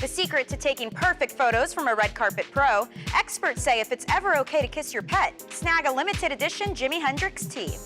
The secret to taking perfect photos from a red carpet pro. Experts say if it's ever okay to kiss your pet, snag a limited edition Jimi Hendrix tee.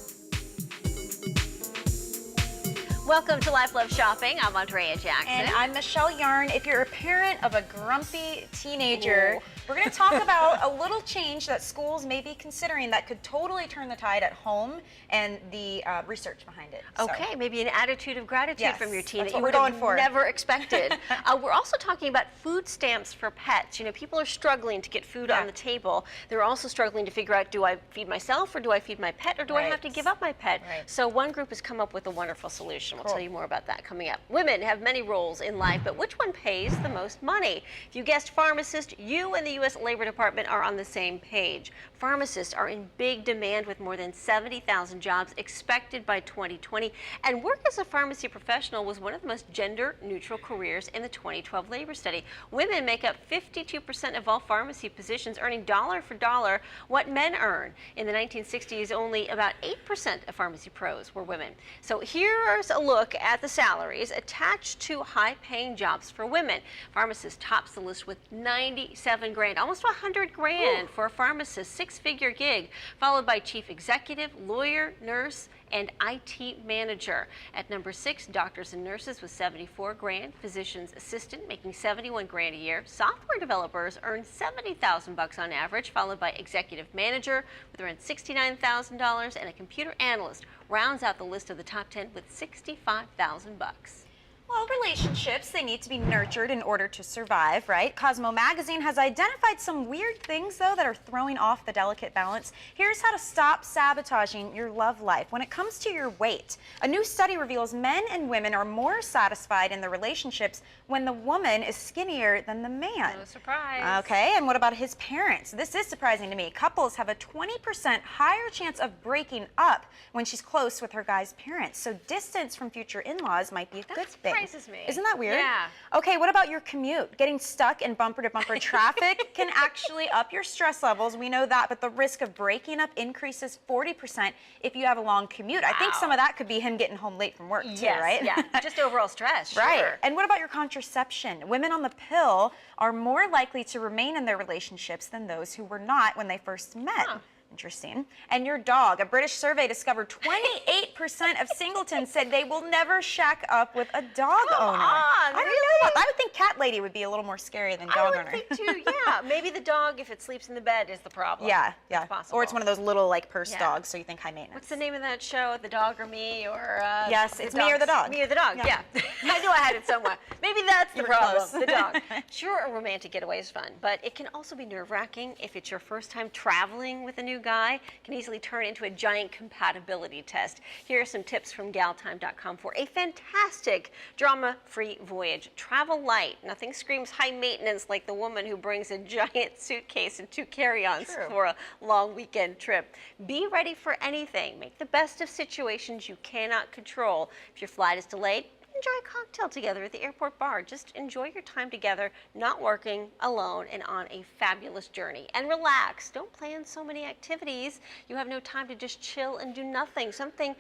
Welcome to Life Love Shopping. I'm Andrea Jackson. And I'm Michelle Yarn. If you're a parent of a grumpy teenager, we're going to talk about a little change that schools may be considering that could totally turn the tide at home and the research behind it. Okay, maybe an attitude of gratitude from your teen that you would have never expected. We're also talking about food stamps for pets. You know, people are struggling to get food on the table. They're also struggling to figure out, do I feed myself or do I feed my pet or do I have to give up my pet? So one group has come up with a wonderful solution. We'll tell you more about that coming up. Women have many roles in life, but which one pays the most money? If you guessed pharmacist, you and the U.S. Labor Department are on the same page. Pharmacists are in big demand with more than 70,000 jobs expected by 2020, and work as a pharmacy professional was one of the most gender-neutral careers in the 2012 labor study. Women make up 52% of all pharmacy positions, earning dollar for dollar what men earn. In the 1960s, only about 8% of pharmacy pros were women. So here's a look at the salaries attached to high-paying jobs for women. Pharmacist tops the list with 97 grand, almost 100 grand for a pharmacist, six-figure gig, followed by chief executive, lawyer, nurse, and IT manager. At number 6, doctors and nurses with 74 grand, physician's assistant making 71 grand a year, software developers earn 70,000 bucks on average, followed by executive manager with around $69,000, and a computer analyst rounds out the list of the top 10 with 65,000 bucks. Well, relationships, they need to be nurtured in order to survive, right? Cosmo Magazine has identified some weird things, though, that are throwing off the delicate balance. Here's how to stop sabotaging your love life. When it comes to your weight, a new study reveals men and women are more satisfied in their relationships when the woman is skinnier than the man. No surprise. Okay, and what about his parents? This is surprising to me. Couples have a 20% higher chance of breaking up when she's close with her guy's parents. So distance from future in-laws might be a good thing. Me. Isn't that weird? Yeah. Okay, what about your commute? Getting stuck in bumper-to-bumper traffic can actually up your stress levels. We know that, but the risk of breaking up increases 40% if you have a long commute. Wow. I think some of that could be him getting home late from work, too, right? Yeah, just overall stress, sure. Right. And what about your contraception? Women on the pill are more likely to remain in their relationships than those who were not when they first met. Interesting. And your dog. A British survey discovered 28% of singletons said they will never shack up with a dog owner. I don't know. I would think cat lady would be a little more scary than dog owner. I would think too, yeah. Maybe the dog, if it sleeps in the bed, is the problem. Yeah, yeah. It's possible. Or it's one of those little, like, purse dogs, so you think high maintenance. What's the name of that show? The Dog or Me? Or yes, it's Me or the Dog. Me or the Dog, yeah. I knew I had it somewhere. Maybe that's the problem, the dog. Sure, a romantic getaway is fun, but it can also be nerve-wracking if it's your first time traveling with a new guy. Can easily turn into a giant compatibility test. Here are some tips from galtime.com for a fantastic drama-free voyage. Travel light. Nothing screams high maintenance like the woman who brings a giant suitcase and 2 carry-ons for a long weekend trip. Be ready for anything. Make the best of situations you cannot control. If your flight is delayed, enjoy a cocktail together at the airport bar. Just enjoy your time together, not working, alone, and on a fabulous journey. And relax. Don't plan so many activities. You have no time to just chill and do nothing. Sometimes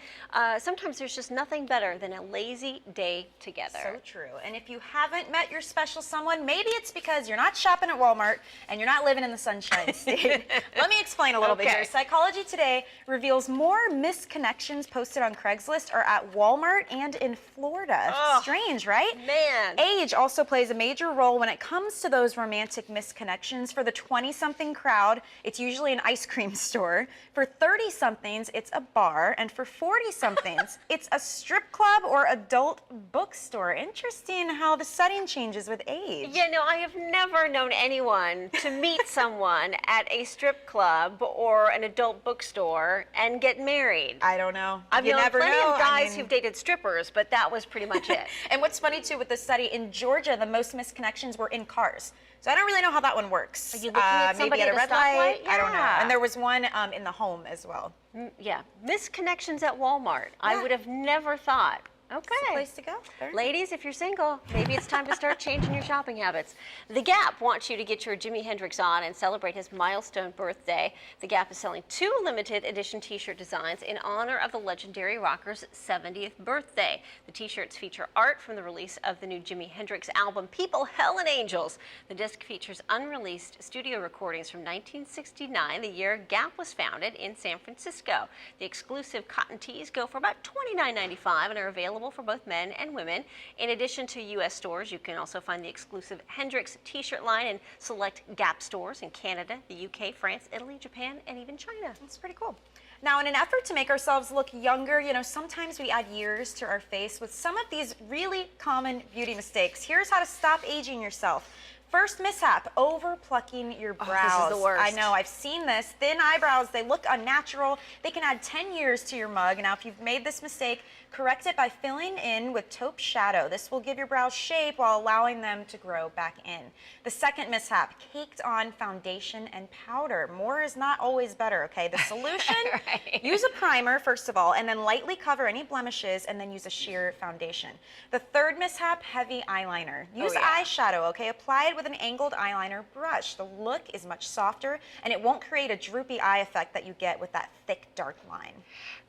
there's just nothing better than a lazy day together. So true. And if you haven't met your special someone, maybe it's because you're not shopping at Walmart and you're not living in the Sunshine State. Let me explain a little bit here. Psychology Today reveals more misconnections posted on Craigslist are at Walmart and in Florida. Strange, right? Man. Age also plays a major role when it comes to those romantic misconnections. For the 20-something crowd, it's usually an ice cream store. For 30-somethings, it's a bar. And for 40-somethings, it's a strip club or adult bookstore. Interesting how the setting changes with age. Yeah, no, I have never known anyone to meet someone at a strip club or an adult bookstore and get married. I don't know. I've known plenty of guys who've dated strippers, but that was pretty much it. And what's funny too with this study, in Georgia, the most misconnections were in cars. So I don't really know how that one works. Are you looking at somebody maybe at a red light? Yeah. I don't know. And there was one in the home as well. Yeah, misconnections at Walmart. I would have never thought Okay. It's the place to go. Ladies, if you're single, maybe it's time to start changing your shopping habits. The Gap wants you to get your Jimi Hendrix on and celebrate his milestone birthday. The Gap is selling 2 limited edition t-shirt designs in honor of the legendary rocker's 70th birthday. The t-shirts feature art from the release of the new Jimi Hendrix album, People, Hell and Angels. The disc features unreleased studio recordings from 1969, the year Gap was founded in San Francisco. The exclusive cotton tees go for about $29.95 and are available for both men and women. In addition to U.S. stores, you can also find the exclusive Hendrix t-shirt line in select Gap stores in Canada, the UK, France, Italy, Japan, and even China. That's pretty cool. Now, in an effort to make ourselves look younger, you know, sometimes we add years to our face with some of these really common beauty mistakes. Here's how to stop aging yourself. First mishap, over plucking your brows. This is the worst. I know, I've seen this. Thin eyebrows, they look unnatural. They can add 10 years to your mug. Now, if you've made this mistake, correct it by filling in with taupe shadow. This will give your brows shape while allowing them to grow back in. The second mishap, caked on foundation and powder. More is not always better, okay? The solution, Right. Use a primer, first of all, and then lightly cover any blemishes, and then use a sheer foundation. The third mishap, heavy eyeliner. Use eyeshadow, okay? Apply it with an angled eyeliner brush. The look is much softer, and it won't create a droopy eye effect that you get with that thick, dark line.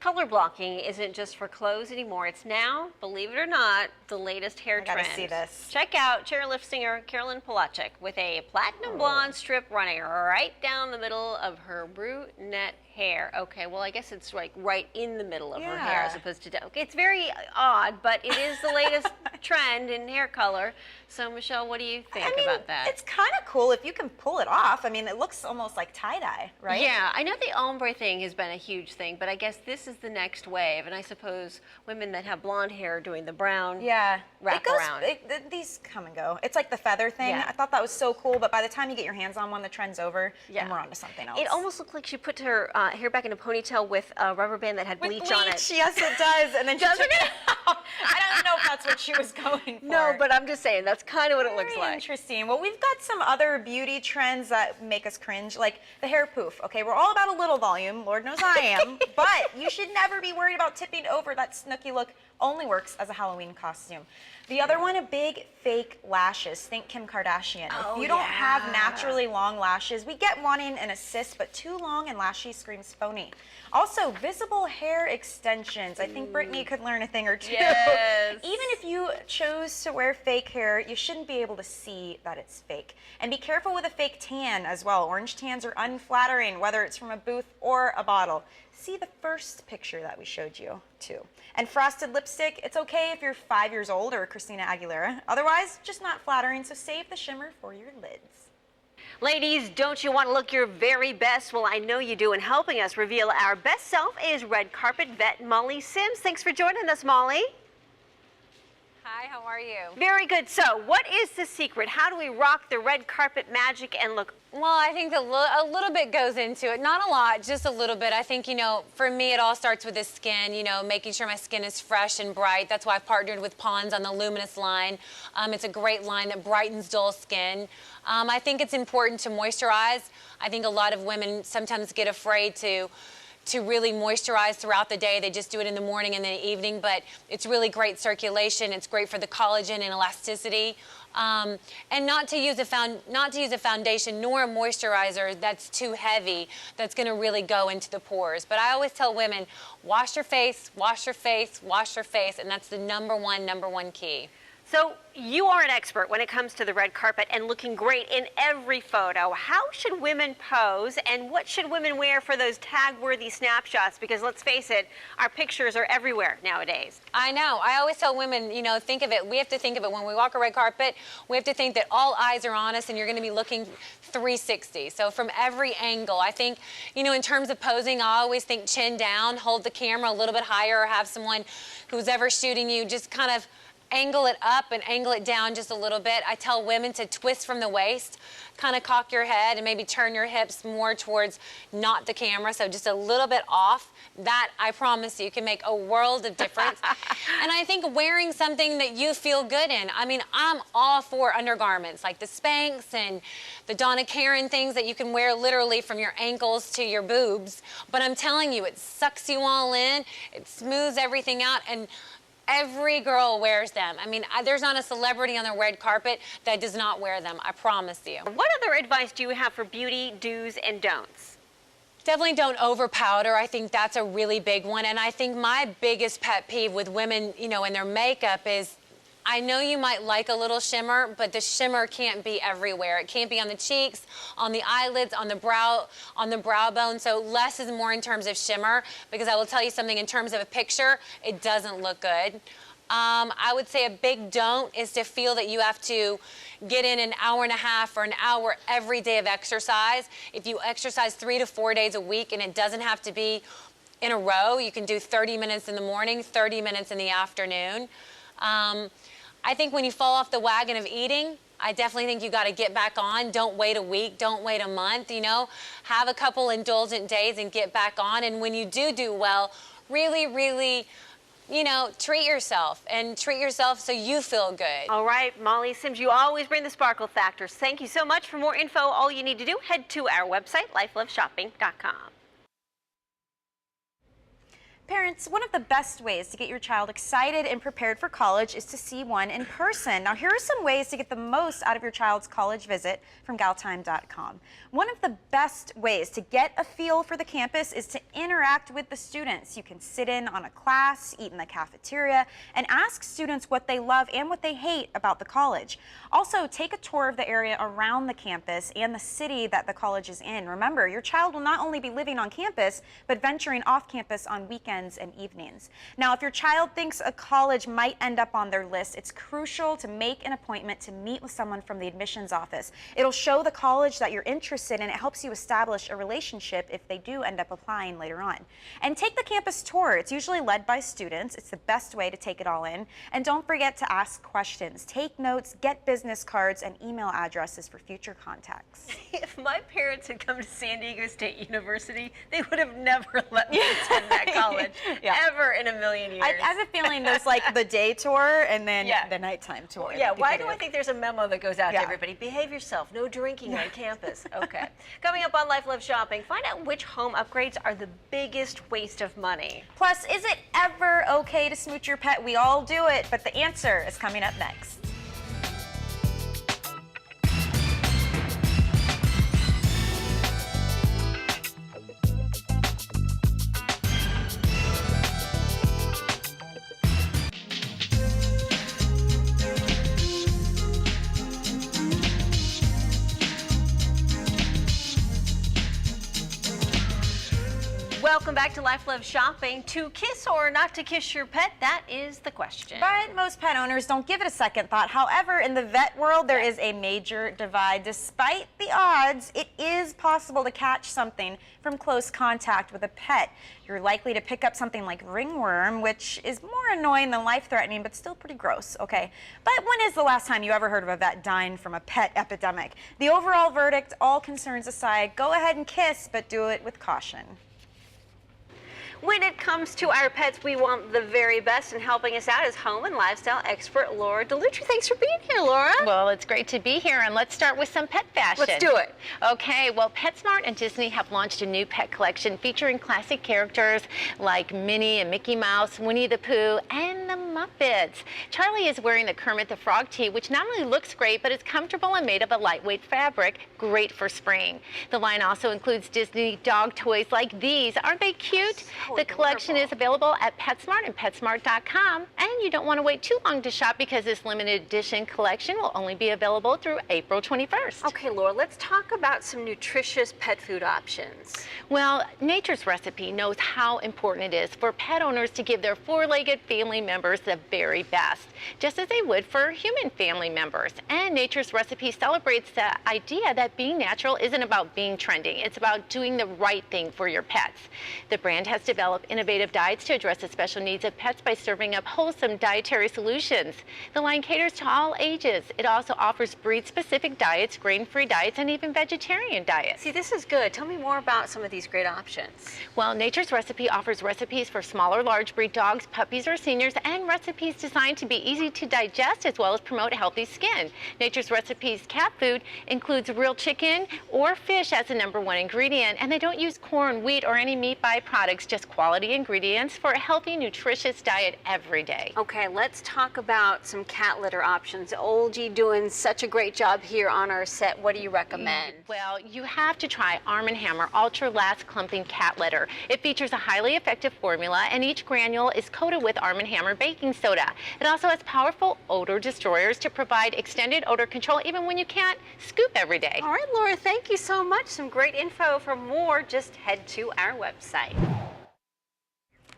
Color blocking isn't just for clothes anymore. It's now, believe it or not, the latest hair trend. I gotta see this. Check out chairlift singer Carolyn Polachek with a platinum blonde strip running right down the middle of her brunette hair. Okay, well, I guess it's like right in the middle of her hair as opposed to down. Okay, it's very odd, but it is the latest trend in hair color. So, Michelle, what do you think about that? It's kind of cool if you can pull it off. I mean, it looks almost like tie-dye, right? Yeah, I know the ombre thing has been a huge thing, but I guess this is the next wave, and I suppose women that have blonde hair doing the brown wrap around. These come and go. It's like the feather thing. Yeah. I thought that was so cool, but by the time you get your hands on one, the trend's over, and we're on to something else. It almost looked like she put her hair back in a ponytail with a rubber band that had bleach on it. Yes, it does. And then she took it out. I don't know if that's what she was going for. No, but I'm just saying, that's kind of what it looks like. Interesting. Well, we've got some other beauty trends that make us cringe, like the hair poof. Okay, we're all about a little volume. Lord knows I am. But you should never be worried about tipping over. That snooky look only works as a Halloween costume. The other one, big fake lashes. Think Kim Kardashian. If you don't have naturally long lashes, we get wanting an assist, but too long and lashy screams phony. Also, visible hair extensions. I think Brittany could learn a thing or two. Yes. Even if you chose to wear fake hair, you shouldn't be able to see that it's fake. And be careful with a fake tan as well. Orange tans are unflattering, whether it's from a booth or a bottle. See the first picture that we showed you, too. And frosted lipstick, it's okay if you're 5 years old or Christina Aguilera. Otherwise, just not flattering, so save the shimmer for your lids. Ladies, don't you want to look your very best? Well, I know you do, and helping us reveal our best self is red carpet vet Molly Sims. Thanks for joining us, Molly. Hi, how are you? Very good. So, what is the secret? How do we rock the red carpet magic and look? Well, I think a little bit goes into it. Not a lot, just a little bit. I think, you know, for me, it all starts with the skin, you know, making sure my skin is fresh and bright. That's why I've partnered with Pond's on the Luminous line. It's a great line that brightens dull skin. I think it's important to moisturize. I think a lot of women sometimes get afraid to really moisturize throughout the day. They just do it in the morning and the evening, but it's really great circulation. It's great for the collagen and elasticity. And not to use a foundation nor a moisturizer that's too heavy, that's gonna really go into the pores. But I always tell women, wash your face, wash your face, wash your face, and that's the number one key. So you are an expert when it comes to the red carpet and looking great in every photo. How should women pose, and what should women wear for those tag-worthy snapshots? Because let's face it, our pictures are everywhere nowadays. I know. I always tell women, you know, think of it. We have to think of it when we walk a red carpet. We have to think that all eyes are on us, and you're going to be looking 360. So from every angle, I think, you know, in terms of posing, I always think chin down, hold the camera a little bit higher, or have someone who's ever shooting you just kind of angle it up and angle it down just a little bit. I tell women to twist from the waist, kind of cock your head and maybe turn your hips more towards not the camera, so just a little bit off. That, I promise you, can make a world of difference. And I think wearing something that you feel good in. I mean, I'm all for undergarments, like the Spanx and the Donna Karan things that you can wear literally from your ankles to your boobs. But I'm telling you, it sucks you all in, it smooths everything out, and Every girl wears them. I mean, there's not a celebrity on the red carpet that does not wear them, I promise you. What other advice do you have for beauty do's and don'ts? Definitely don't over powder. I think that's a really big one. And I think my biggest pet peeve with women, you know, in their makeup is, I know you might like a little shimmer, but the shimmer can't be everywhere. It can't be on the cheeks, on the eyelids, on the brow bone. So less is more in terms of shimmer, because I will tell you something, in terms of a picture, it doesn't look good. I would say a big don't is to feel that you have to get in an hour and a half or an hour every day of exercise. If you exercise 3 to 4 days a week, and it doesn't have to be in a row, you can do 30 minutes in the morning, 30 minutes in the afternoon. I think when you fall off the wagon of eating, I definitely think you got to get back on. Don't wait a week, don't wait a month, you know. Have a couple indulgent days and get back on. And when you do well, really, really, you know, treat yourself so you feel good. All right, Molly Sims, you always bring the sparkle factors. Thank you so much. For more info, all you need to do, head to our website, lifeloveshopping.com. Parents, one of the best ways to get your child excited and prepared for college is to see one in person. Now, here are some ways to get the most out of your child's college visit from galtime.com. One of the best ways to get a feel for the campus is to interact with the students. You can sit in on a class, eat in the cafeteria, and ask students what they love and what they hate about the college. Also, take a tour of the area around the campus and the city that the college is in. Remember, your child will not only be living on campus, but venturing off campus on weekends and evenings. Now, if your child thinks a college might end up on their list, it's crucial to make an appointment to meet with someone from the admissions office. It'll show the college that you're interested in. It helps you establish a relationship if they do end up applying later on. And take the campus tour. It's usually led by students. It's the best way to take it all in. And don't forget to ask questions. Take notes, get business cards, and email addresses for future contacts. If my parents had come to San Diego State University, they would have never let me attend that college. Ever in a million years. I have a feeling there's like the day tour and then the nighttime tour. Yeah, why do I think there's a memo that goes out to everybody? Behave yourself, no drinking on campus. Okay. Coming up on Life Love Shopping, find out which home upgrades are the biggest waste of money. Plus, is it ever okay to smooch your pet? We all do it, but the answer is coming up next. Welcome back to Life Love Shopping. To kiss or not to kiss your pet, that is the question. But most pet owners don't give it a second thought. However, in the vet world, there is a major divide. Despite the odds, it is possible to catch something from close contact with a pet. You're likely to pick up something like ringworm, which is more annoying than life-threatening, but still pretty gross, okay? But when is the last time you ever heard of a vet dying from a pet epidemic? The overall verdict, all concerns aside, go ahead and kiss, but do it with caution. When it comes to our pets, we want the very best, and helping us out is home and lifestyle expert Laura Dellutri. Thanks for being here, Laura. Well, it's great to be here, and let's start with some pet fashion. Let's do it. Okay, well, PetSmart and Disney have launched a new pet collection featuring classic characters like Minnie and Mickey Mouse, Winnie the Pooh, and the Muppets. Charlie is wearing the Kermit the Frog tee, which not only looks great, but is comfortable and made of a lightweight fabric, great for spring. The line also includes Disney dog toys like these. Aren't they cute? The collection is available at PetSmart and PetSmart.com, and you don't want to wait too long to shop because this limited edition collection will only be available through April 21st. Okay, Laura, let's talk about some nutritious pet food options. Well, Nature's Recipe knows how important it is for pet owners to give their four-legged family members the very best, just as they would for human family members. And Nature's Recipe celebrates the idea that being natural isn't about being trending. It's about doing the right thing for your pets. The brand has developed innovative diets to address the special needs of pets by serving up wholesome dietary solutions. The line caters to all ages. It also offers breed-specific diets, grain-free diets, and even vegetarian diets. See, this is good. Tell me more about some of these great options. Well, Nature's Recipe offers recipes for smaller, large breed dogs, puppies, or seniors, and recipes designed to be easy to digest as well as promote healthy skin. Nature's Recipe's cat food includes real chicken or fish as the #1 ingredient, and they don't use corn, wheat, or any meat byproducts, just quality ingredients for a healthy, nutritious diet every day. Okay, let's talk about some cat litter options. Olgie doing such a great job here on our set. What do you recommend? Well, you have to try Arm & Hammer Ultra Last Clumping Cat Litter. It features a highly effective formula, and each granule is coated with Arm & Hammer baking soda. It also has powerful odor destroyers to provide extended odor control even when you can't scoop every day. All right, Laura, thank you so much. Some great info. For more, just head to our website.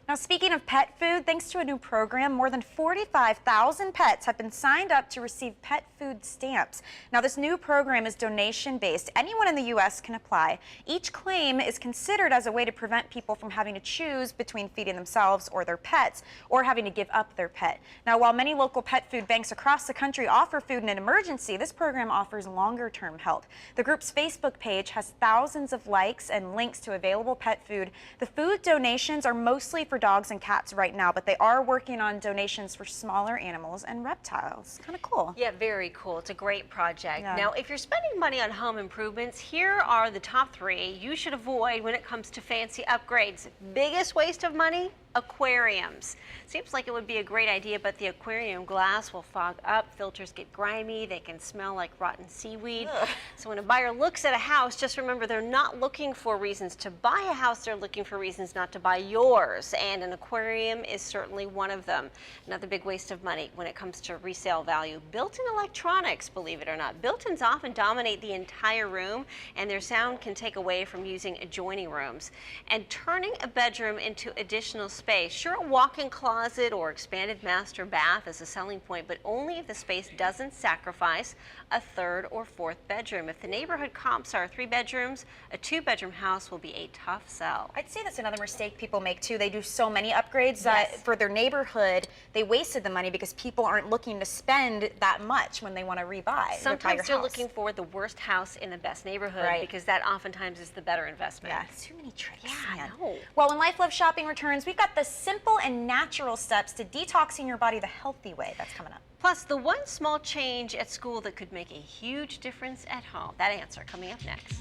Now, speaking of pet food, thanks to a new program, more than 45,000 pets have been signed up to receive pet food stamps. Now, this new program is donation-based. Anyone in the U.S. can apply. Each claim is considered as a way to prevent people from having to choose between feeding themselves or their pets, or having to give up their pet. Now, while many local pet food banks across the country offer food in an emergency, this program offers longer-term help. The group's Facebook page has thousands of likes and links to available pet food. The food donations are mostly for dogs and cats right now, but they are working on donations for smaller animals and reptiles. Kind of cool. Yeah, very cool. It's a great project. Yeah. Now, if you're spending money on home improvements, here are the top 3 you should avoid when it comes to fancy upgrades. Biggest waste of money? Aquariums. Seems like it would be a great idea, but the aquarium glass will fog up, filters get grimy, they can smell like rotten seaweed. Ugh. So when a buyer looks at a house, just remember they're not looking for reasons to buy a house, they're looking for reasons not to buy yours, and an aquarium is certainly one of them. Another big waste of money when it comes to resale value. Built-in electronics, believe it or not. Built-ins often dominate the entire room, and their sound can take away from using adjoining rooms. And turning a bedroom into additional space. Sure, a walk-in closet or expanded master bath is a selling point, but only if the space doesn't sacrifice a 3rd or 4th bedroom. If the neighborhood comps are 3 bedrooms, a 2-bedroom house will be a tough sell. I'd say that's another mistake people make too. They do so many upgrades that for their neighborhood, they wasted the money because people aren't looking to spend that much when they want to rebuy. Sometimes they're looking for the worst house in the best neighborhood, because that oftentimes is the better investment. Yeah, too many tricks. Yeah, man. I know. Well, when Life Love Shopping returns, we've got the simple and natural steps to detoxing your body the healthy way. That's coming up. Plus, the one small change at school that could make a huge difference at home. That answer coming up next.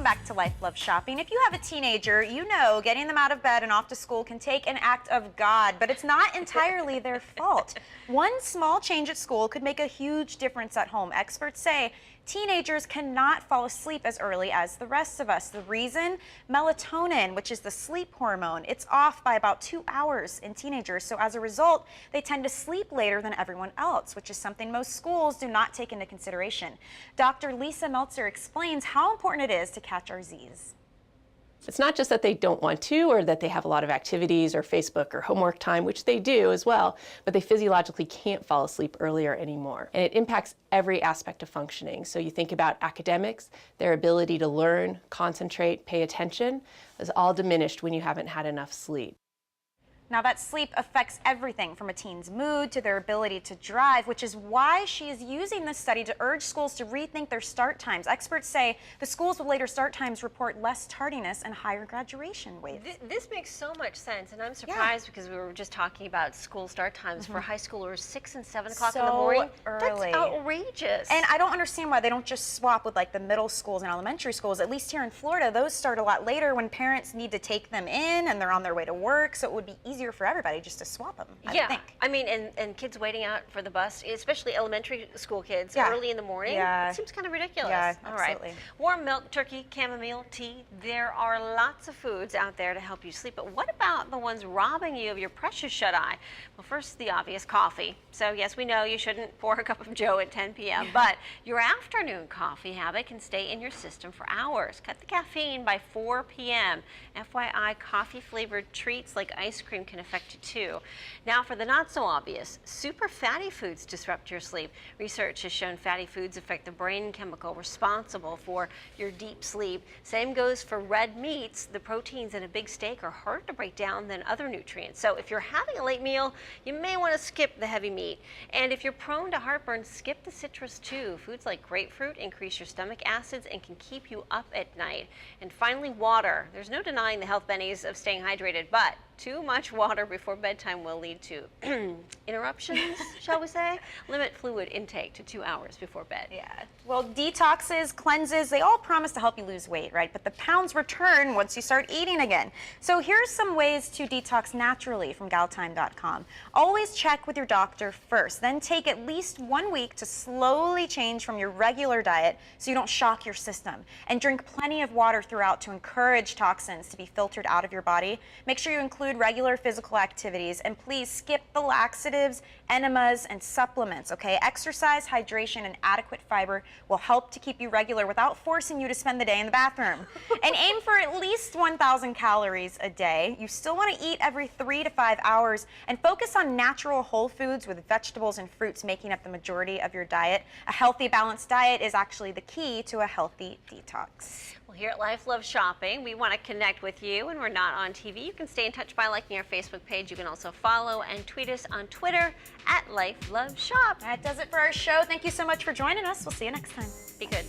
Back to Life Love Shopping. If you have a teenager, you know getting them out of bed and off to school can take an act of God, but it's not entirely their fault. One small change at school could make a huge difference at home. Experts say teenagers cannot fall asleep as early as the rest of us. The reason? Melatonin, which is the sleep hormone. It's off by about 2 hours in teenagers, so as a result, they tend to sleep later than everyone else, which is something most schools do not take into consideration. Dr. Lisa Meltzer explains how important it is to catch our Z's. It's not just that they don't want to, or that they have a lot of activities or Facebook or homework time, which they do as well, but they physiologically can't fall asleep earlier anymore. And it impacts every aspect of functioning. So you think about academics, their ability to learn, concentrate, pay attention is all diminished when you haven't had enough sleep. Now, that sleep affects everything from a teen's mood to their ability to drive, which is why she is using this study to urge schools to rethink their start times. Experts say the schools with later start times report less tardiness and higher graduation rates. This makes so much sense, and I'm surprised because we were just talking about school start times for high schoolers, 6 and 7 o'clock in the morning. Early. That's outrageous. And I don't understand why they don't just swap with like the middle schools and elementary schools. At least here in Florida, those start a lot later when parents need to take them in and they're on their way to work, so it would be easier for everybody just to swap them, I would think. I mean, and kids waiting out for the bus, especially elementary school kids, early in the morning, it seems kind of ridiculous. Yeah, All absolutely. right. Warm milk, turkey, chamomile, tea. There are lots of foods out there to help you sleep, but what about the ones robbing you of your precious shut-eye? Well, first, the obvious, coffee. So yes, we know you shouldn't pour a cup of Joe at 10 p.m., but your afternoon coffee habit can stay in your system for hours. Cut the caffeine by 4 p.m. FYI, coffee-flavored treats like ice cream can affect you too. Now for the not so obvious, super fatty foods disrupt your sleep. Research has shown fatty foods affect the brain chemical responsible for your deep sleep. Same goes for red meats. The proteins in a big steak are harder to break down than other nutrients. So if you're having a late meal, you may want to skip the heavy meat. And if you're prone to heartburn, skip the citrus too. Foods like grapefruit increase your stomach acids and can keep you up at night. And finally, water. There's no denying the health benefits of staying hydrated, but too much water before bedtime will lead to interruptions, shall we say? Limit fluid intake to 2 hours before bed. Yeah. Well, detoxes, cleanses, they all promise to help you lose weight, right? But the pounds return once you start eating again. So here's some ways to detox naturally from galtime.com. Always check with your doctor first, then take at least 1 week to slowly change from your regular diet so you don't shock your system. And drink plenty of water throughout to encourage toxins to be filtered out of your body. Make sure you include regular physical activities, and please skip the laxatives, enemas, and supplements, okay? Exercise, hydration, and adequate fiber will help to keep you regular without forcing you to spend the day in the bathroom. And aim for at least 1,000 calories a day. You still want to eat every 3 to 5 hours and focus on natural whole foods with vegetables and fruits making up the majority of your diet. A healthy, balanced diet is actually the key to a healthy detox. Well, here at Life Love Shopping, we want to connect with you, and we're not on TV. You can stay in touch by liking our Facebook page. You can also follow and tweet us on Twitter at Life Love Shop. That does it for our show. Thank you so much for joining us. We'll see you next time. Be good.